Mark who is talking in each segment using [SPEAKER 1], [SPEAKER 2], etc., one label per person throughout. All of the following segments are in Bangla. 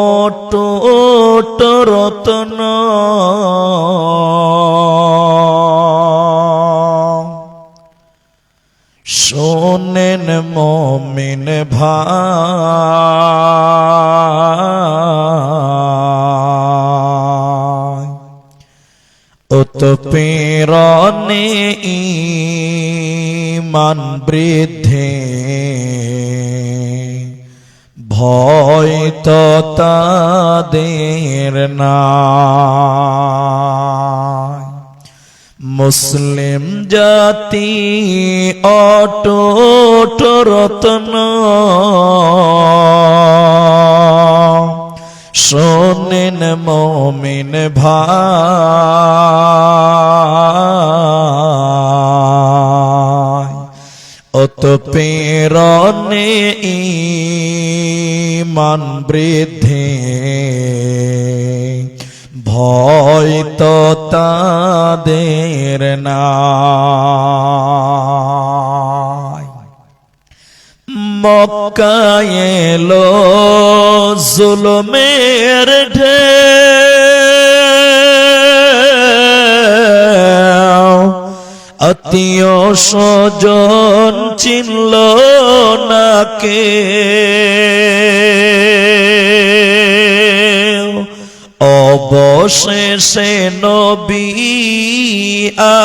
[SPEAKER 1] অটুট রতন শোনেন মুমিন ভাই, উৎপীড়নে ঈমান বৃদ্ধি ভয় তো তাদের নাই। মুসলিম জাতি অটুট রতন শোনেন মুমিন ভাই, উৎপীড়নে ঈমান বৃদ্ধি ভয় তো তাদের নাই। মক্কায় এলো জুলুমের ঢেউ, আত্মীয় স্বজন চিনল না কে, অবশেষে নবী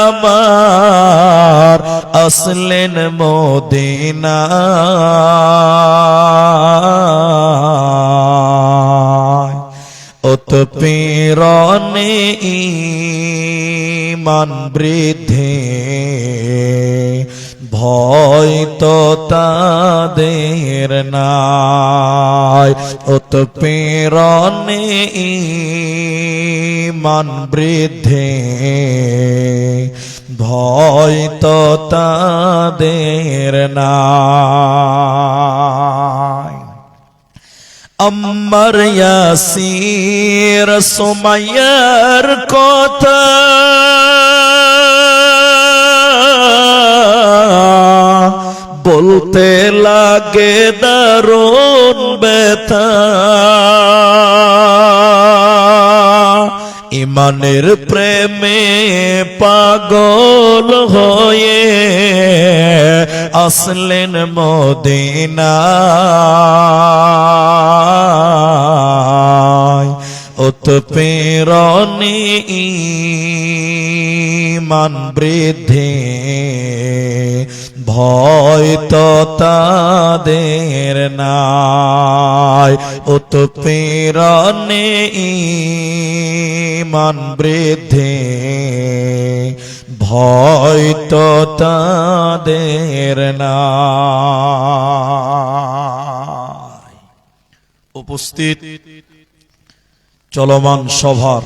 [SPEAKER 1] আমার আসলেন মদিনায়। উৎপীড়নে ঈমান বৃদ্ধি ভয় তো তাদের নাই। উৎপীড়নে ঈমান বৃদ্ধি ভয় তো তাদের নাই। আম্মার ইয়াসির সুমাইয়ার কথা বলতে লাগে দারুণ ব্যথা, ইমানের প্রেমে পাগল হয়ে আসলেন মদিনায়। উৎপীড়নে ঈমান বৃদ্ধি ভয় তো তাদের নাই। উৎপীড়নে ঈমান বৃদ্ধি ভয় তো তাদের নাই। উপস্থিত চলমান সভার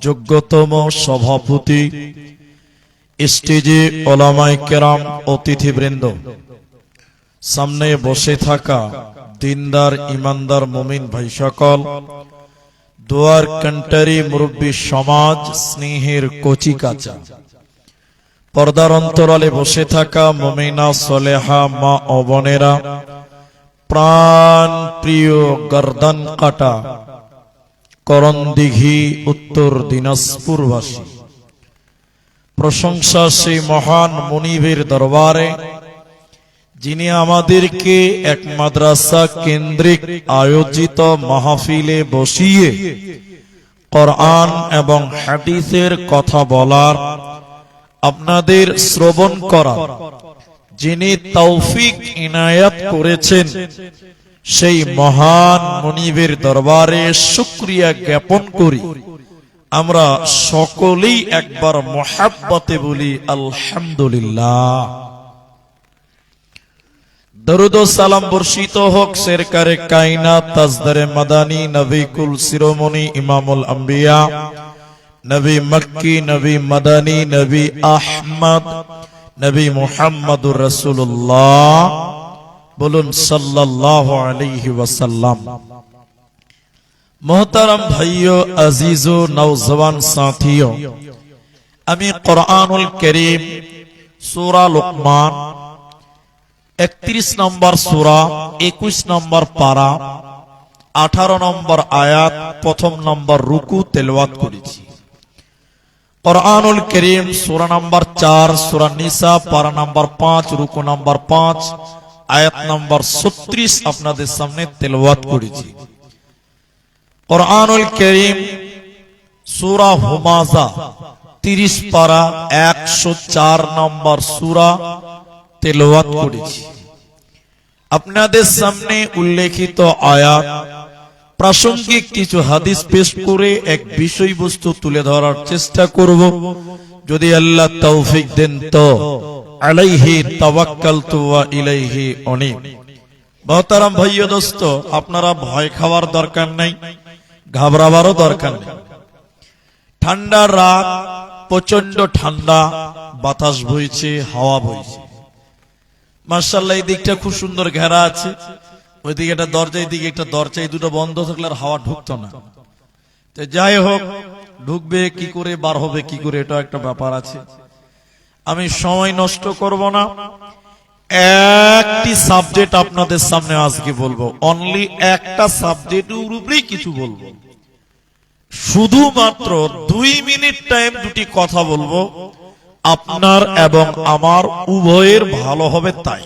[SPEAKER 1] যোগ্যতম সভাপতি, স্টেজে ওলামায়ে কেরাম, অতিথিবৃন্দ, সামনে বসে থাকা দিনদার ইমানদার মুমিন ভাই সকল, দুয়ার কান্টারি মুরব্বী সমাজ, স্নেহের কচি কাঁচা, পর্দার অন্তরালে বসে থাকা মুমিনা সলেহা মা ও বোনেরা, প্রাণ প্রিয় গর্দান কাটা করণদিঘি উত্তর দিনাজপুরবাসী, প্রশংসা সেই মহান মুনিবের দরবারে যিনি আমাদেরকে এক মাদ্রাসা কেন্দ্রিক আয়োজিত মাহফিলে বসিয়ে কোরআন এবং হাদিসের কথা বলার, আপনাদের শ্রবণ করা যিনি তৌফিক ইনায়াত করেছেন, সেই মহান মুনিবের দরবারে শুকরিয়া জ্ঞাপন করি। আমরা সকলেই একবার মুহাব্বতে বলি আলহামদুলিল্লাহ। দরুদ ও সালাম বর্ষিত হোক সরকারে কায়নাত তাজদারে মাদানী নবী কুল শিরোমণি ইমামুল আম্বিয়া নবী মক্কি নবী মাদানী নবী আহমদ নবী মুহাম্মদুর রাসূলুল্লাহ, বলুন সাল্লাল্লাহু আলাইহি ওয়াসাল্লাম। मोहतरम भाइयों, अजीजों, नौजवान साथियों, আমি কুরআনুল কারীম সূরা লুকমান 31 নম্বর সূরা 21 নম্বর পারা 18 নম্বর আয়াত প্রথম নম্বর রুকু তেলাওয়াত করেছি। কুরআনুল কারীম সূরা নম্বর 4 সূরা নিসা পারা নম্বর 5 রুকু নম্বর 5 আয়াত নম্বর 36 আপনাদের সামনে তেলাওয়াত করেছি। কুরআনুল কারীম সূরা হুমাযা 30 পারা 104 নম্বর সূরা তেলাওয়াত করেছি। আপনাদের সামনে উল্লেখিত আয়াত প্রাসঙ্গিক কিছু হাদিস পেশ করে এক বিষয়বস্তু তুলে ধরার চেষ্টা করব, যদি আল্লাহ তৌফিক দেন তো। আলাইহি তাওয়াক্কালতু ওয়া ইলাইহি উনীব। মুহতারাম ভাই ও দোস্ত, আপনারা ভয় খাওয়ার দরকার নাই, ঘাবড়াবারও দরকার নেই। ঠান্ডা রাত, প্রচন্ড ঠান্ডা, বাতাস বইছে, হাওয়া বইছে। মাশাআল্লাহ, এই দিকটা খুব সুন্দর ঘেরা আছে, ওইদিকে একটা দরজা, এইদিকে একটা দরজা, এই দুটো বন্ধ থাকলে আর হাওয়া ঢুকতো না। তো যাই হোক, ঢুকবে কি করে, বার হবে কি করে, এটা একটা ব্যাপার আছে। আমি সময় নষ্ট করব না, একটি সাবজেক্ট আপনাদের সামনে আজকে বলবো, অনলি একটা সাবজেক্টের উপরেই কিছু বলবো। শুধুমাত্র 2 মিনিট টাইম, দুটি কথা বলবো, আপনার এবং আমার উভয়ের ভালো হবে তাই।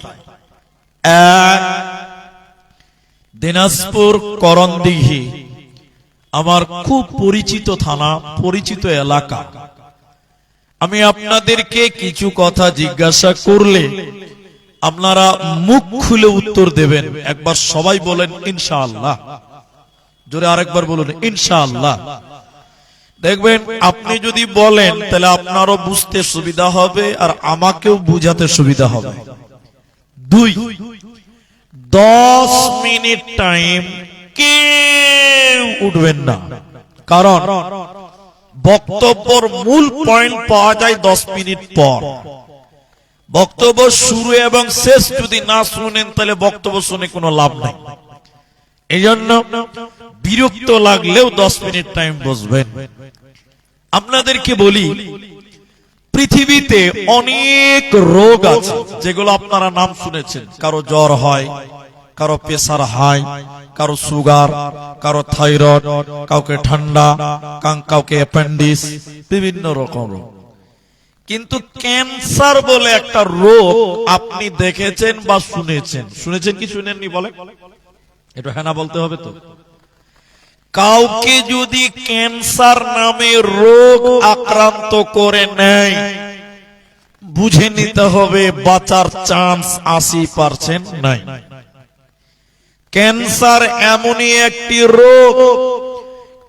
[SPEAKER 1] এক, দিনাজপুর করণদিঘি আমার খুব পরিচিত থানা, পরিচিত এলাকা। আমি আপনাদেরকে কিছু কথা জিজ্ঞাসা করলে আপনারা মুখ খুলে উত্তর দেবেন। একবার সবাই বলেন ইনশাআল্লাহ। জোরে আরেকবার বলুন ইনশাআল্লাহ। দেখবেন আপনি যদি বলেন তাহলে আপনারও বুঝতে সুবিধা হবে আর আমাকেও বুঝাতে সুবিধা হবে। 2, 10 মিনিট টাইম কেউ উঠবেন না, কারণ বক্তব্যের মূল পয়েন্ট পাওয়া যায় 10 মিনিট পর। বক্তব্য শুরু এবং শেষ যদি না শুনেন তাহলে বক্তব্য শুনে কোনো লাভ নেই। এই জন্য বিরক্ত লাগলেও 10 মিনিট টাইম বসবেন। আপনাদেরকে বলি, পৃথিবীতে অনেক রোগ আছে যেগুলো আপনারা নাম শুনেছেন। কারো জ্বর হয়, কারো প্রেসার হাই, কারো সুগার, কারো থাইরয়েড, কাউকে ঠান্ডা, কাউকে অ্যাপেন্ডিক্স, বিভিন্ন রকম রোগ। কিন্তু ক্যান্সার বলে একটা রোগ আপনি দেখেছেন বা শুনেছেন? শুনেছেন কি শুনেননি বলে? এটা হ্যাঁ না বলতে হবে তো। কাউকে যদি ক্যান্সার নামে রোগ আক্রান্ত করে নেয়, বুঝে নিতে হবে বাঁচার চান্স 80% নাই। ক্যান্সার এমনই একটি রোগ,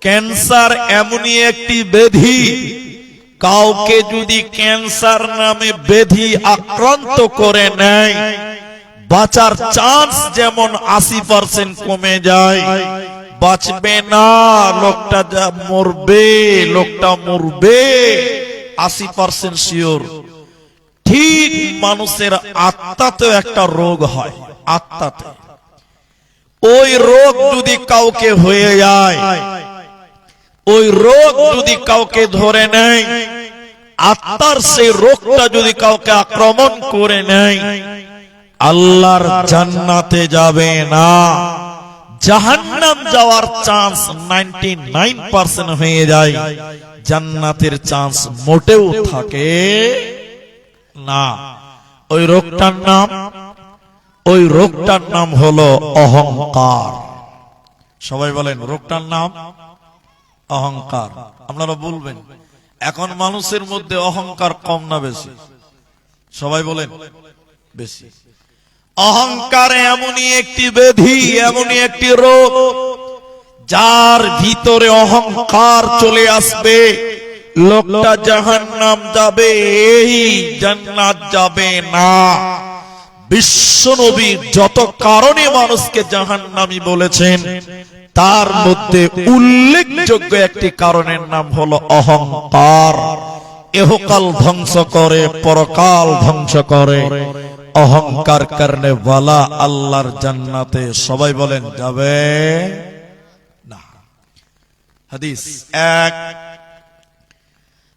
[SPEAKER 1] ক্যান্সার এমনই একটি ব্যাধি, কাউকে যদি ক্যান্সার নামে ব্যাধি আক্রান্ত করে নেয়, বাঁচার চান্স যেমন 80% কমে যায়, বাঁচবে না, লোকটা যা মরবে, লোকটা মরবে 80% শিওর। ঠিক মানুষের আত্মাতেও একটা রোগ হয়, আত্মাতে। ওই রোগ যদি কাউকে হয়ে যায়, ওই রোগ যদি কাউকে ধরে নেয়, আত্মার সেই রোগটা যদি কাউকে আক্রমণ করে নেয়, আল্লাহর জান্নাতে যাবে না, জাহান্নাম যাওয়ার চান্স 99% হয়ে যায়, জান্নাতের চান্স মোটেও থাকে না। ওই রোগটার নাম হলো অহংকার। সবাই বলেন রোগটার নাম অহংকার। আপনারা বলবেন এখন মানুষের মধ্যে অহংকার কম না বেশি? সবাই বলেন বেশি। অহংকার এমনই একটি ব্যাধি, এমনই একটি রোগ, যার ভিতরে অহংকার চলে আসবে, লোকটা জাহান্নাম যাবে, এই জান্নাত যাবে না। বিশ্বনবী যত কারণে মানুষকে জাহান্নামী বলেছেন, তার মধ্যে উল্লেখযোগ্য একটি কারণের নাম হলো অহংকার। এহকাল ধ্বংস করে, পরকাল ধ্বংস করে। অহংকার করনে ওয়ালা আল্লাহর জান্নাতে সবাই বলেন যাবে না। হাদিস 1,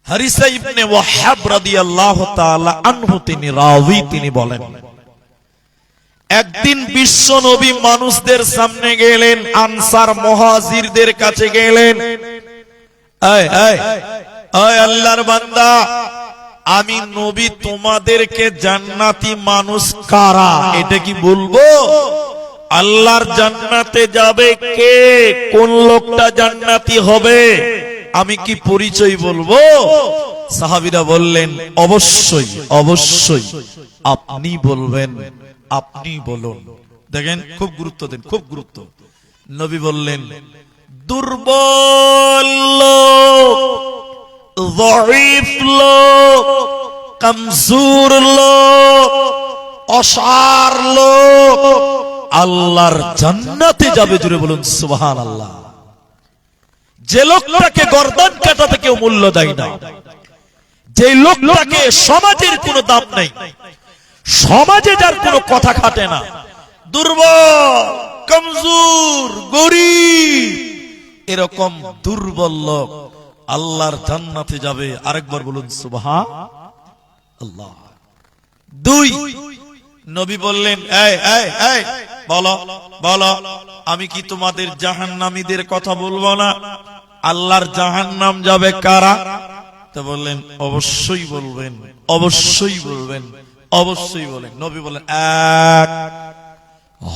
[SPEAKER 1] হারিসা ইবনে ওয়াহাব রাদিয়াল্লাহু তাআলা আনহু তিনি রাওয়ী, তিনি বলেন একদিন বিশ্ব নবী মানুষদের সামনে গেলেন, আনসার মুহাজিরদের কাছে গেলেন, আল্লাহর বান্দা, আমি নবী তোমাদেরকে জান্নাতি মানুষ কারা এটা কি বলবো? আল্লাহর জান্নাতে যাবে কে, কোন লোকটা জান্নাতি হবে, আমি কি পরিচয় বলবো? সাহাবীরা বললেন, অবশ্যই অবশ্যই আপনি বলবেন, আপনি বলুন। দেখেন, খুব গুরুত্ব দেন, খুব গুরুত্ব। নবী বললেন, দুর্বল লোক, যঈফ লোক, কমজোর লোক, অসার লোক আল্লাহর জান্নাতে যাবে। জুড়ে বলুন সুবহানাল্লাহ। যে লোকটাকে গর্দান কাটাতে কেউ মূল্য দেয় না, যে লোকটাকে সমাজের কোনো দাম নেই, সমাজে যার কোনো কথা খাটে না, দুর্বল, কমজোর, গরীব, এরকম দুর্বল লোক আল্লাহর জান্নাতে যাবে। আরেকবার বলুন সুবহানাল্লাহ। দুই, নবী বললেন, বলো বলো, আমি কি তোমাদের জাহান্নামীদের কথা বলবো না? আল্লাহর জাহান্নাম যাবে কারা? তো বললেন, অবশ্যই বলবেন, অবশ্যই বলবেন, অবশ্যই বলেন। নবী বলেন, এক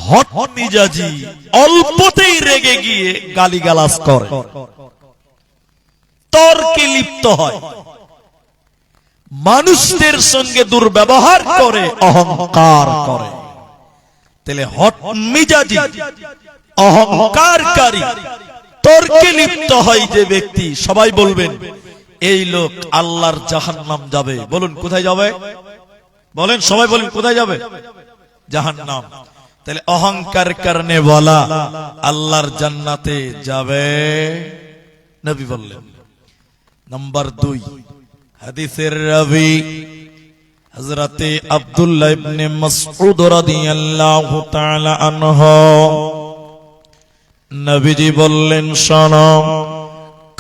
[SPEAKER 1] হট মিজাজি, অল্পতেই রেগে গিয়ে গালিগালাজ করে, তর্কে লিপ্ত হয়, মানুষদের সঙ্গে দুর্ব্যবহার করে, অহংকার করে। তাহলে হট মিজাজি, অহংকারকারী, তর্কে লিপ্ত হয় যে ব্যক্তি, সবাই বলবেন এই লোক আল্লাহর জাহান্নাম যাবে। বলুন কোথায় যাবে? বলেন, সবাই বলেন কোথায় যাবে? জাহান্নাম। তাহলে অহংকার কারণে বলা আল্লাহর জান্নাতে যাবে, নবী বললেন। নাম্বার দুই, হাদিসের রাবি হযরতে আব্দুল্লাহ ইবনে মাসউদ রাদিয়াল্লাহু তাআলা আনহু, নবীজি বললেন, শোনো,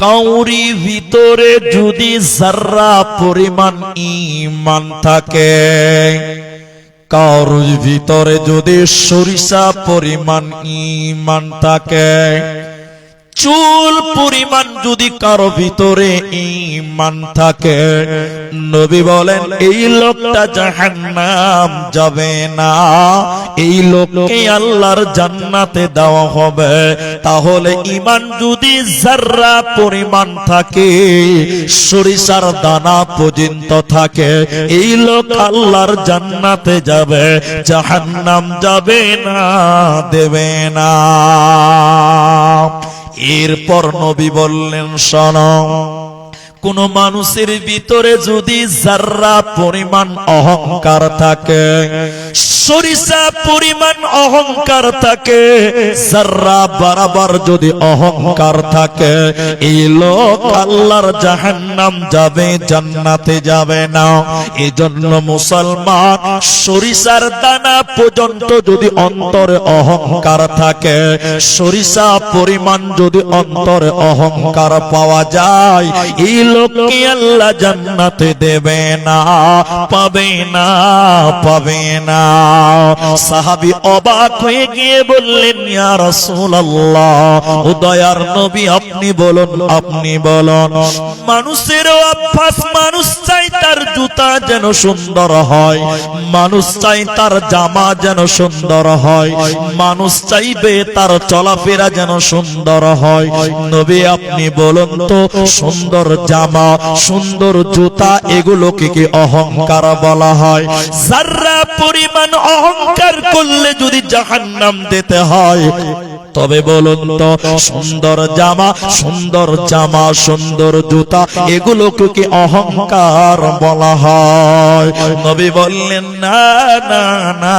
[SPEAKER 1] কাউরি ভিতরে যদি যারা পরিমাণ ঈমান থাকে, কাউর ভিতরে যদি সরিষা পরিমাণ ঈমান থাকে, চুল পরিমাণ যদি কারো ভিতরে ঈমান থাকে, নবী বলেন এই লোকটা জাহান্নাম যাবে না, এই লোককে আল্লাহর জান্নাতে দেওয়া হবে। তাহলে ঈমান যদি যারা পরিমাণ থাকে, সরিষার দানা পর্যন্ত থাকে, এই লোক আল্লাহর জান্নাতে যাবে, জাহান্নাম যাবে না, দেবে না। এরপর নবী বললেন, শোনো, কোন মানুষের ভিতরে যদি যারা পরিমাণ অহংকার থাকে, সরিষা পরিমাণ অহংকার থাকে, যারা বরাবর যদি অহংকার থাকে, এই লোক আল্লাহর জাহান্নাম যাবে, জান্নাতে যাবে না। এজন্য মুসলমান, সরিষার দানা পর্যন্ত যদি অন্তরে অহংকার থাকে, সরিষা পরিমাণ যদি অন্তরে অহংকার পাওয়া যায়, এই লোককে আল্লাহ জান্নাতে দেবে না, পাবে না, পাবে না। সাহাবী অবাক হয়ে গিয়ে বললেন, ইয়া রাসূলুল্লাহ, ও দয়ার নবী, আপনি বলুন, আপনি বলুন। মানুষের অভ্যাস, মানুষ চাই তার জুতা যেন সুন্দর হয়, মানুষ চাই তার জামা যেন সুন্দর হয়, মানুষ চাইবে তার চলাফেরা যেন সুন্দর হয়। নবী আপনি বলুন তো, সুন্দর জামা, সুন্দর জুতা, এগুলোকে কি অহংকার বলা হয়? যারা পরিমাণ অহংকার করলে যদি জাহান্নাম দিতে হয়, তবে বলুন তো, সুন্দর জামা, সুন্দর জামা, সুন্দর জুতা, এগুলোকে কি অহংকার বলা হয়? নবী বললেন, না না না,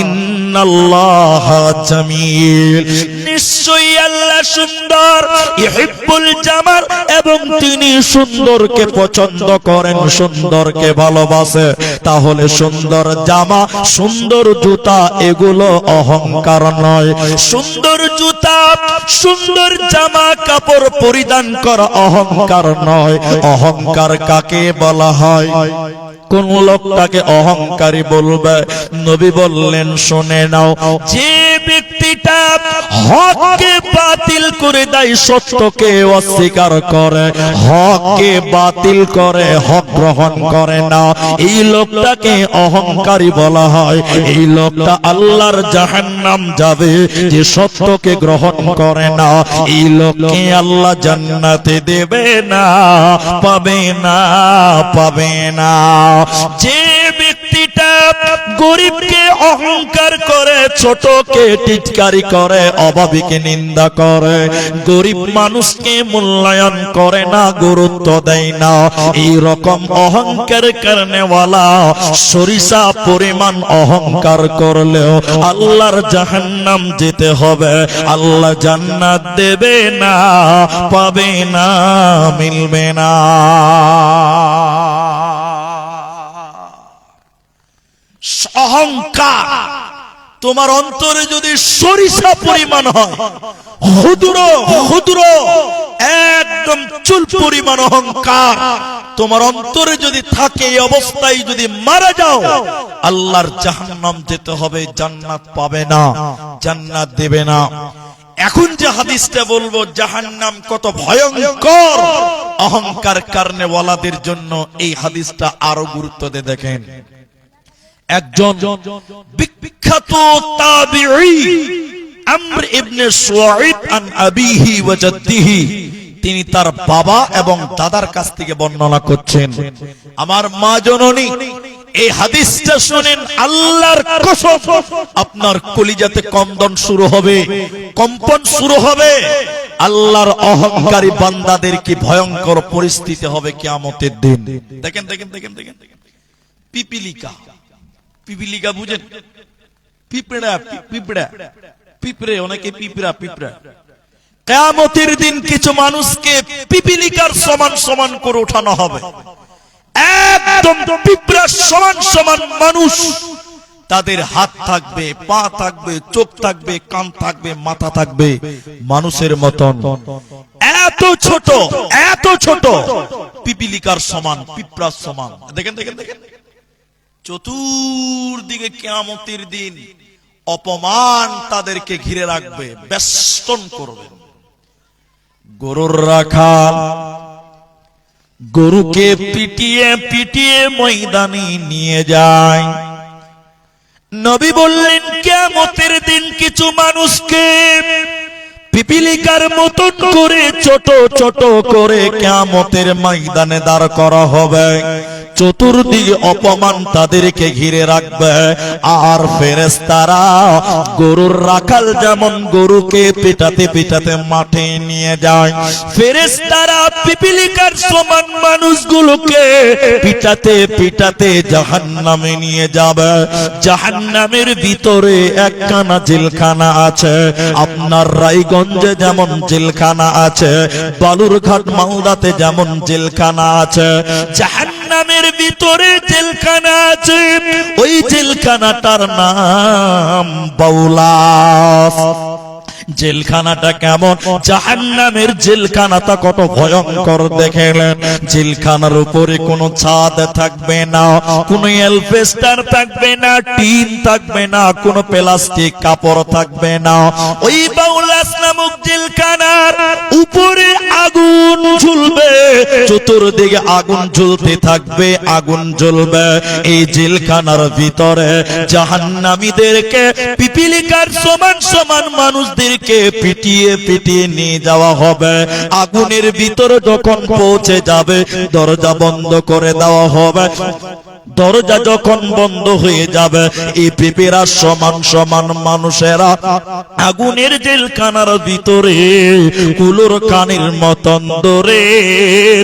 [SPEAKER 1] ইন্নাল্লাহা জামিল, নিশ্চয়ই আল্লাহ সুন্দর, ইহিব্বুল জামাল, এবং তিনি সুন্দরকে পছন্দ করেন, সুন্দরকে ভালোবাসে। তাহলে সুন্দর জামা, সুন্দর জুতা, এগুলো অহংকার নয়। সুন্দর জুতা, সুন্দর জামা কাপড় পরিধান করা অহংকার নয়। অহংকার কাকে বলা হয়? কোন লোকটাকে অহংকারী বলবে? নবী বললেন শুনে নাও, যে ব্যক্তিটা হককে বাতিল করে দেয়, সত্যকে অস্বীকার করে, হককে বাতিল করে, হক গ্রহণ করে না, এই লোকটাকে অহংকারী বলা হয়। এই লোকটা আল্লাহর জাহান্নাম যাবে। যে সত্যকে গ্রহণ করে না, এই লোককে আল্লাহ জান্নাতে দেবে না, পাবে না, পাবে না। যে ব্যক্তিটা গরিবকে অহংকার করে, ছোটকে টিটকারি করে, অভাবীকে নিন্দা করে, গরিব মানুষকে মূল্যায়ন করে না, গুরুত্ব দেয় না, এই রকম অহংকার করনেওয়ালা সরিষা পরিমাণ অহংকার করলেও আল্লাহর জাহান্নাম যেতে হবে, আল্লাহ জান্নাত দেবে না, পাবে না, মিলবে না। অহংকার তোমার অন্তরে যদি সরিষা পরিমাণ হয়, ক্ষুদ্র ক্ষুদ্র একদম চুল পরিমাণ অহংকার তোমার অন্তরে যদি থাকে, এই অবস্থায় যদি মারা যাও, আল্লাহর জাহান্নাম যেতে হবে, জান্নাত পাবে না, জান্নাত দেবে না। এখন যে হাদিসটা বলবো, জাহান্নাম কত ভয়ঙ্কর অহংকার কারণে ওয়ালাদের জন্য, এই হাদিসটা আরো গুরুত্ব দিয়ে দেখেন। একজন বিখ্যাত তাবিঈ আমর ইবনে শুআইব আন আবিহি ওয়া জাদ্দিহি, তিনি তার বাবা এবং দাদার কাছ থেকে বর্ণনা করছেন। আমার মা জননী, এই হাদিসটা শুনেন, আল্লাহর কসম আপনার কলিজাতে কম্পন শুরু হবে, কম্পন শুরু হবে। আল্লাহর অহংকারী বান্দাদের কি ভয়ঙ্কর পরিস্থিতি হবে কিয়ামতের দিন। দেখেন দেখেন দেখেন দেখেন, পিপিলিকা, পিপিলিকা বুঝেন? পিঁপড়া, পিঁপড়া, পিঁপড়ে, অনেকে পিঁপড়া, পিঁপড়া। কিয়ামতের দিন কিছু মানুষকে পিপিলিকার সমান সমান করে ওঠানো হবে, একদম পিঁপড়ার সমান সমান মানুষ। তাদের হাত থাকবে, পা থাকবে, চোখ থাকবে, কান থাকবে, মাথা থাকবে মানুষের মতন। এত ছোট, এত ছোট, পিপিলিকার সমান, পিঁপড়ার সমান। দেখেন দেখেন দেখেন, চতুর্দিকে কিয়ামতের দিন অপমান তাদেরকে ঘিরে রাখবে, বেষ্টন করবে। গরুর রাখাল গরুকে পিটিয়ে পিটিয়ে ময়দানে নিয়ে যায়। নবী বললেন, কিয়ামতের দিন কিছু মানুষকে পিপিলিকার মতন করে ছোট ছোট করে কিয়ামতের ময়দানে দাঁড় করা হবে। চতুর্দিকে অপমান তাদেরকে ঘিরে রাখবে। আর ফেরেশতারা গরুর রাখাল যেমন গরুকে পিটাতে পিটাতে মাঠে নিয়ে যায়, ফেরেশতারা পিপিলিকার সমান মানুষগুলোকে পিটাতে পিটাতে জাহান্নামে নিয়ে যাবে। জাহান্নামের ভিতরে একখানা জেলখানা আছে। আপনার রায়গঞ্জে যেমন জেলখানা আছে, বালুরঘাট মালদাতে যেমন জেলখানা আছে, জাহান্নামের ভিতরে জেলখানা আছে। ওই জেলখানাটার নাম বাউলাস। জেলখানাটা কেমন? জাহান্নামের জেলখানাটা কত ভয়ঙ্কর দেখলেন। জেলখানার উপরে কোনো ছাদ থাকবে না, কোনো এলফেস্টার থাকবে না, টিন থাকবে না, কোনো প্লাস্টিক কাপড় থাকবে না। ওই বাউলাস নামক জেলখানার উপরে আগুন ঝুলবে, চতুর্দিকে আগুন ঝুলতে থাকবে, আগুন জ্বলবে। এই জেলখানার ভিতরে জাহান্নামীদেরকে পিপিলিকার সমান সমান মানুষদের পিটিয়ে পিটিয়ে নিয়ে যাওয়া হবে। আগুনের ভিতরে যখন পৌঁছে যাবে, দরজা বন্ধ করে দেওয়া হবে। দরজা যখন বন্ধ হয়ে যাবে, এই পিপিরা সমান সমান মানুষেরা আগুনের জেলখানার ভিতরে কুলোর কানের মতন দৌড়ে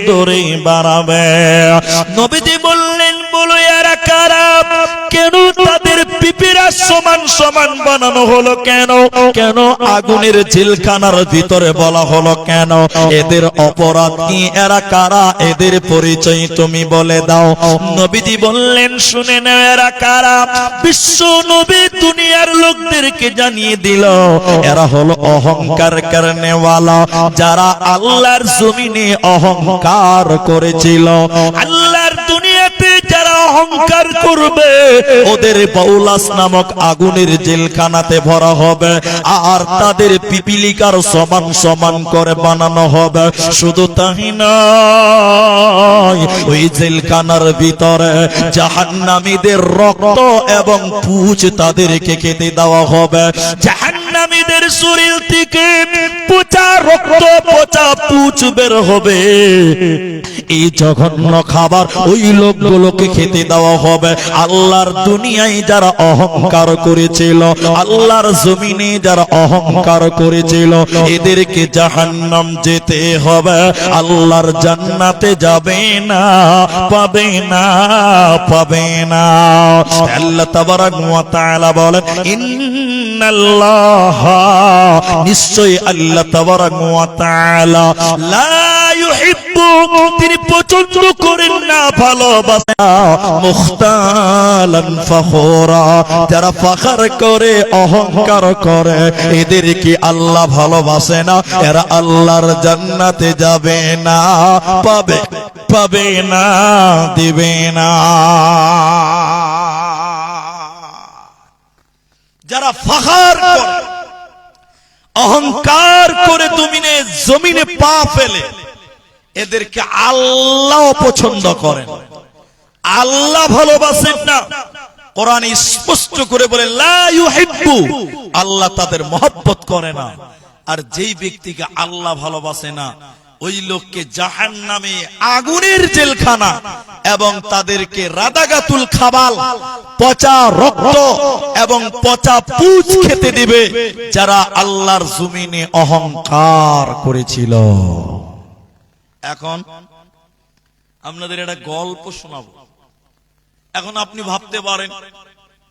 [SPEAKER 1] দৌড়ে বাড়াবে। নবীজি বললেন, বলো এরা কারা? কেন তাদের পিপিরা সমান সমান বানানো হলো? কেন কেন আগুনের জেলখানার ভিতরে বলা হলো কেন? এদের অপরাধ কি? এরা কারা? এদের পরিচয় তুমি বলে দাও। নবীজি বললেন, শুনে নাও এরা কারা। বিশ্ব নবী দুনিয়ার লোকদেরকে জানিয়ে দিল, এরা হলো অহংকার করনেওয়ালা, যারা আল্লাহর জমিনে অহংকার করেছিল। আল্লাহর দুনিয়াতে যারা অহংকার করবে ওদের বাউলাস নামক আগুনের জেলখানাতে ভরা হবে, আর তাদের পিপিলিকার সমান সমান করে বানানো হবে। শুধু তাই নয়, ওই জেলখানার ভিতরে জাহান্নামীদের রক্ত এবং পুঁজ তাদেরকে খেতে দেওয়া হবে। জাহান্নামীদের শরীর থেকে পচা রক্ত পচা পুঁজ বের হবে। এই জঘন্য খাবার ওই লোকগুলোকে খেতে দেওয়া হবে। আল্লাহর দুনিয়ায় যারা অহংকার করেছিল, আল্লাহর জমিনে যারা অহংকার করেছিল, এদেরকে জাহান্নাম যেতে হবে, আল্লাহর জান্নাতে যাবে না, পাবে না, পাবে না। আল্লাহ তাবারাক ওয়া তাআলা বলেন, ইন্নাল্লাহ, নিশ্চয়ই আল্লাহ তাবারাক ওয়া তাআলা লা ইউহিব্বু, তিনি পছন্দ করেন না, ভালোবাসেন না, মুখতালান ফখুরা, যারা ফখর করে অহংকার করে এদেরকে আল্লাহ ভালোবাসে না, এরা আল্লাহর জান্নাতে যাবে না, পাবে পাবে না, দিবে না। যারা ফখর করে অহংকার করে জমিনে পা ফেলে, এদেরকে আল্লাহ পছন্দ করেন, আল্লাহ ভালোবাসেন না। কোরআন স্পষ্ট করে বলে লা ইউহিব্বু, আল্লাহ তাদের মহব্বত করে না। আর যেই ব্যক্তিকে আল্লাহ ভালোবাসে না, ওই লোককে জাহান্নামে আগুনের জেলখানা এবং তাদেরকে রাদাগাতুল খাবাল, পচা রক্ত এবং পচা পুঁজ খেতে দিবে, যারা আল্লাহর জমিনে অহংকার করেছিল। এখন আপনাদের একটা গল্প শোনাবো। এখন আপনি ভাবতে পারেন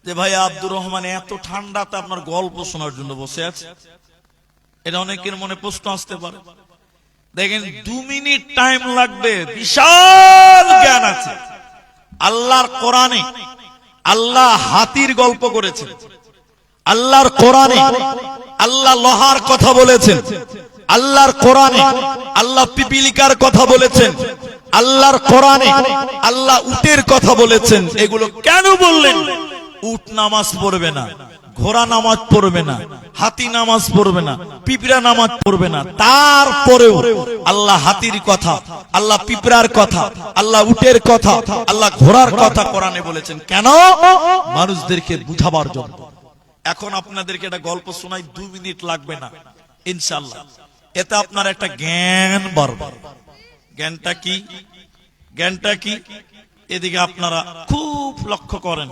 [SPEAKER 1] যে ভাই আব্দুর রহমান এত ঠান্ডাতে আপনার গল্প শোনার জন্য বসে আছে, এটা অনেকের মনে প্রশ্ন আসতে পারে। দেখেন 2 মিনিট টাইম লাগবে, বিশাল জ্ঞান আছে। আল্লাহর কোরআনে আল্লাহ হাতির গল্প করেছেন, আল্লাহর কোরআনে আল্লাহ লোহার কথা বলেছেন, আল্লাহর কোরআনে আল্লাহ পিপিলিকার কথা বলেছেন, আল্লাহর কোরআনে আল্লাহ উটের কথা বলেছেন। এগুলো কেন বললেন? উট নামাজ পড়বে না, ঘোড়া নামাজ পড়বে না, হাতি নামাজ পড়বে না, পিঁপড়া নামাজ পড়বে না, তারপরেও আল্লাহ হাতির কথা, আল্লাহ পিঁপড়ার কথা, আল্লাহ উটের কথা, আল্লাহ ঘোড়ার কথা কোরআনে বলেছেন। কেন? মানুষদেরকে বুঝাবার জন্য। এখন আপনাদেরকে একটা গল্প শোনাই, 2 মিনিট লাগবে না ইনশাআল্লাহ। এতে আপনার একটা জ্ঞান বাড়বে। জ্ঞানটা কি? জ্ঞানটা কি? এদিকে আপনারা খুব লক্ষ্য করেন।